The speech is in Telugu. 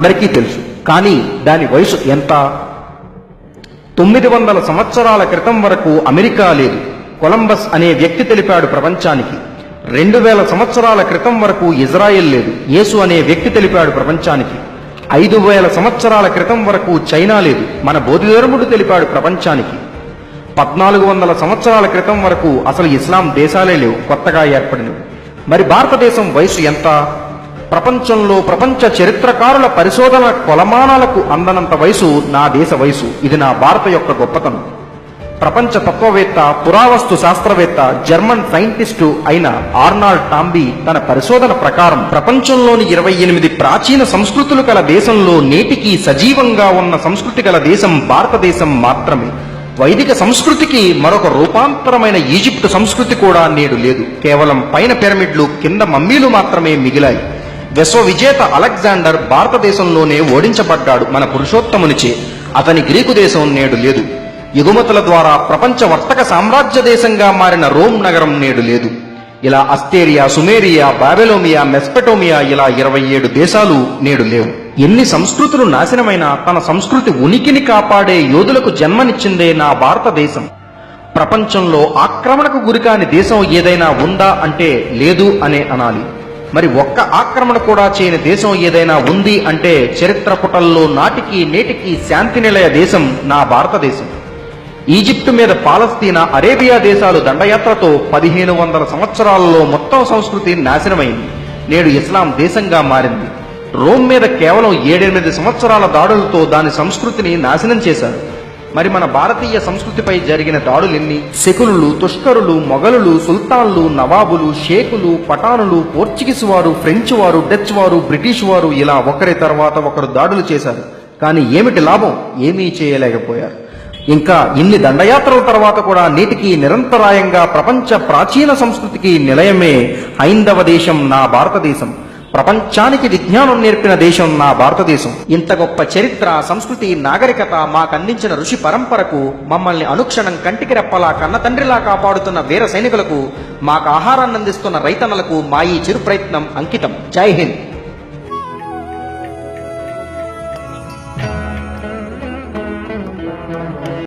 అందరికీ తెలుసు. కానీ దాని వయసు ఎంత? 900 సంవత్సరాల క్రితం వరకు అమెరికా లేదు. కొలంబస్ అనే వ్యక్తి తెలిపాడు ప్రపంచానికి. 2000 సంవత్సరాల క్రితం వరకు ఇజ్రాయెల్ లేదు. యేసు అనే వ్యక్తి తెలిపాడు ప్రపంచానికి. 5000 సంవత్సరాల క్రితం వరకు చైనా లేదు. మన బోధిధర్ముడు తెలిపాడు ప్రపంచానికి. 1400 సంవత్సరాల క్రితం వరకు అసలు ఇస్లాం దేశాలే లేవు, కొత్తగా ఏర్పడినవి. మరి భారతదేశం వయసు ఎంత? ప్రపంచంలో ప్రపంచ చరిత్రకారుల పరిశోధన కొలమానాలకు అందనంత వయసు నా దేశ వయసు. ఇది నా భారత యొక్క గొప్పతనం. ప్రపంచ తత్వవేత్త, పురావస్తు శాస్త్రవేత్త, జర్మన్ సైంటిస్టు అయిన ఆర్నాల్డ్ టాంబీ తన పరిశోధన ప్రకారం ప్రపంచంలోని 28 ప్రాచీన సంస్కృతులు గల దేశంలో నేటికి సజీవంగా ఉన్న సంస్కృతి గల దేశం భారతదేశం మాత్రమే. వైదిక సంస్కృతికి మరొక రూపాంతరమైన ఈజిప్టు సంస్కృతి కూడా నేడు లేదు. కేవలం పైన పిరమిడ్లు, కింద మమ్మీలు మాత్రమే మిగిలాయి. విశ్వ విజేత అలెగ్జాండర్ భారతదేశంలోనే ఓడించబడ్డాడు మన పురుషోత్తమునిచే. అతని గ్రీకు దేశం నేడు లేదు. ఎగుమతుల ద్వారా ప్రపంచ వర్తక సామ్రాజ్య దేశంగా మారిన రోమ్ నగరం నేడు లేదు. ఇలా అస్తేరియా, సుమేరియా, బాబెలోమియా, మెస్పెటోమియా ఇలా 27 దేశాలు నేడు లేవు. ఎన్ని సంస్కృతులు నాశనమైనా తన సంస్కృతి ఉనికిని కాపాడే యోధులకు జన్మనిచ్చిందే నా భారతదేశం. ప్రపంచంలో ఆక్రమణకు గురికాని దేశం ఏదైనా ఉందా అంటే లేదు అనే అనాలి. మరి ఒక్క ఆక్రమణ కూడా చేయని దేశం ఏదైనా ఉంది అంటే చరిత్ర పుటల్లో నాటికి నేటికి శాంతి నిలయ దేశం నా భారతదేశం. ఈజిప్టు మీద పాలస్తీనా, అరేబియా దేశాలు దండయాత్రతో 1500 సంవత్సరాలలో మొత్తం సంస్కృతి నాశనమైంది. నేడు ఇస్లాం దేశంగా మారింది. రోమ్ మీద కేవలం 7-8 సంవత్సరాల దాడులతో దాని సంస్కృతిని నాశనం చేశారు. మరి మన భారతీయ సంస్కృతిపై జరిగిన దాడులెన్ని? శకునులు, తుష్కరులు, మొఘలులు, సుల్తాన్లు, నవాబులు, షేకులు, పఠానులు, పోర్చుగీస్ వారు, ఫ్రెంచ్ వారు, డచ్ వారు, బ్రిటిష్ వారు ఇలా ఒకరి తర్వాత ఒకరు దాడులు చేశారు. కానీ ఏమిటి లాభం? ఏమీ చేయలేకపోయారు. ఇంకా ఇన్ని దండయాత్రల తర్వాత కూడా నేటికి నిరంతరాయంగా ప్రపంచ ప్రాచీన సంస్కృతికి నిలయమే హైందవ దేశం నా భారతదేశం. ప్రపంచానికి విజ్ఞానం నేర్పిన దేశం నా భారతదేశం. ఇంత గొప్ప చరిత్ర, సంస్కృతి, నాగరికత మాకందించిన ఋషి పరంపరకు, మమ్మల్ని అనుక్షణం కంటికి రెప్పలా కన్న తండ్రిలా కాపాడుతున్న వీర సైనికులకు, మాకు ఆహారాన్ని అందిస్తున్న రైతన్నలకు మా ఈ చిరు ప్రయత్నం అంకితం. జై హింద్.